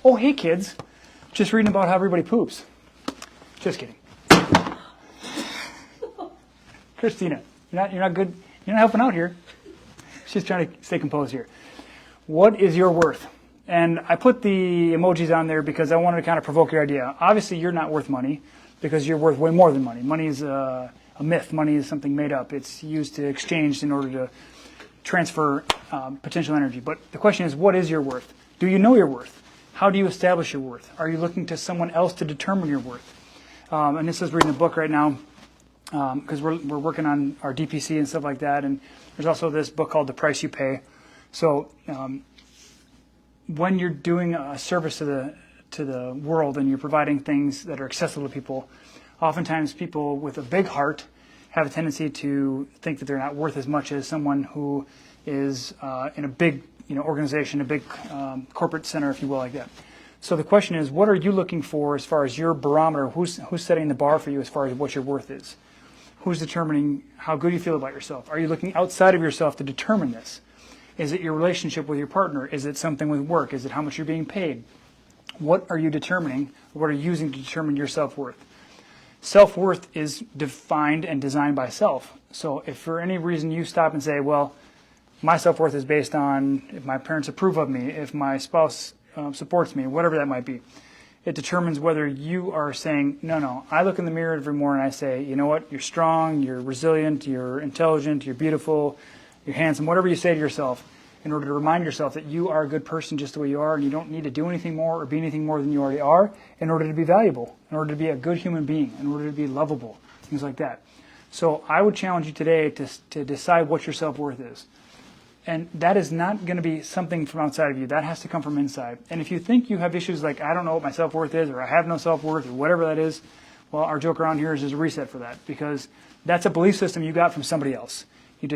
Oh, hey kids, just reading about how everybody poops. Just kidding. Christina, you're not good. You're not helping out here. She's trying to stay composed here. What is your worth? And I put the emojis on there because I wanted to kind of provoke your idea. Obviously, you're not worth money because you're worth way more than money. Money is a myth. Money is something made up. It's used to exchange in order to transfer potential energy. But the question is, what is your worth? Do you know your worth? How do you establish your worth? Are you looking to someone else to determine your worth? And this is reading a book right now because we're working on our DPC and stuff like that. And there's also this book called The Price You Pay. So when you're doing a service to the world and you're providing things that are accessible to people, oftentimes people with a big heart have a tendency to think that they're not worth as much as someone who is in a big organization, a big corporate center, if you will, like that. So the question is, what are you looking for as far as your barometer? Who's setting the bar for you as far as what your worth is? Who's determining how good you feel about yourself? Are you looking outside of yourself to determine this? Is it your relationship with your partner? Is it something with work? Is it how much you're being paid? What are you determining? What are you using to determine your self-worth? Self-worth is defined and designed by self. So if for any reason you stop and say, well, my self-worth is based on if my parents approve of me, if my spouse supports me, whatever that might be, it determines whether you are saying, no, I look in the mirror every morning and I say, you know what, you're strong, you're resilient, you're intelligent, you're beautiful, you're handsome, whatever you say to yourself, in order to remind yourself that you are a good person just the way you are and you don't need to do anything more or be anything more than you already are in order to be valuable, in order to be a good human being, in order to be lovable, things like that. So I would challenge you today to decide what your self-worth is. And that is not going to be something from outside of you. That has to come from inside. And if you think you have issues like, I don't know what my self-worth is, or I have no self-worth, or whatever that is, well, our joke around here is there's a reset for that, because that's a belief system you got from somebody else. You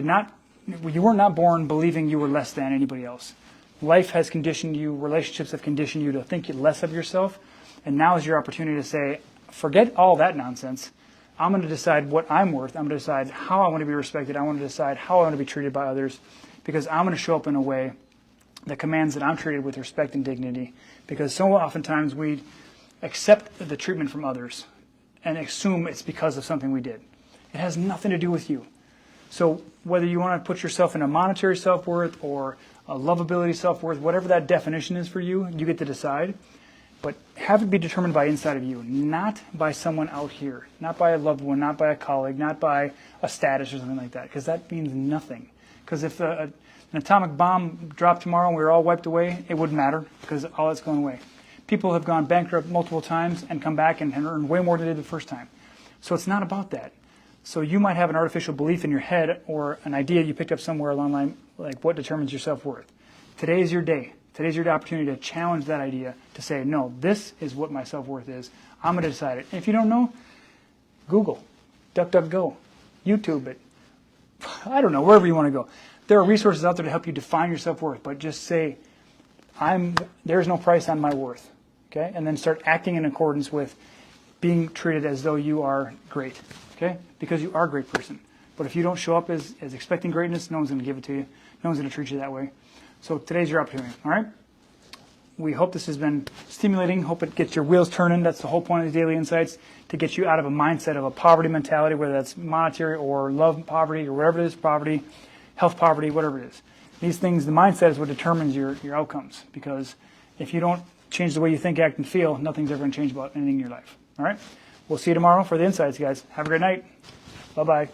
were not born believing you were less than anybody else. Life has conditioned you, relationships have conditioned you to think less of yourself, and now is your opportunity to say, forget all that nonsense. I'm going to decide what I'm worth. I'm going to decide how I want to be respected. I want to decide how I want to be treated by others, because I'm going to show up in a way that commands that I'm treated with respect and dignity, because so oftentimes we accept the treatment from others and assume it's because of something we did. It has nothing to do with you. So whether you want to put yourself in a monetary self-worth or a lovability self-worth, whatever that definition is for you, you get to decide. But have it be determined by inside of you, not by someone out here, not by a loved one, not by a colleague, not by a status or something like that, because that means nothing. Because if an atomic bomb dropped tomorrow and we were all wiped away, it wouldn't matter, because all that's going away. People have gone bankrupt multiple times and come back and earned way more than they did the first time. So it's not about that. So you might have an artificial belief in your head or an idea you picked up somewhere along the line, like what determines your self-worth. Today is your day. Today's your opportunity to challenge that idea, to say, no, this is what my self-worth is. I'm going to decide it. And if you don't know, Google, DuckDuckGo, YouTube it. I don't know, wherever you want to go. There are resources out there to help you define your self-worth, but just say, there's no price on my worth, okay? And then start acting in accordance with being treated as though you are great, okay? Because you are a great person. But if you don't show up as expecting greatness, no one's going to give it to you. No one's going to treat you that way. So today's your opportunity, all right? We hope this has been stimulating. Hope it gets your wheels turning. That's the whole point of the Daily Insights, to get you out of a mindset of a poverty mentality, whether that's monetary or love poverty or whatever it is, poverty, health poverty, whatever it is. These things, the mindset is what determines your outcomes, because if you don't change the way you think, act, and feel, nothing's ever going to change about anything in your life, all right? We'll see you tomorrow for the Insights, guys. Have a great night. Bye-bye.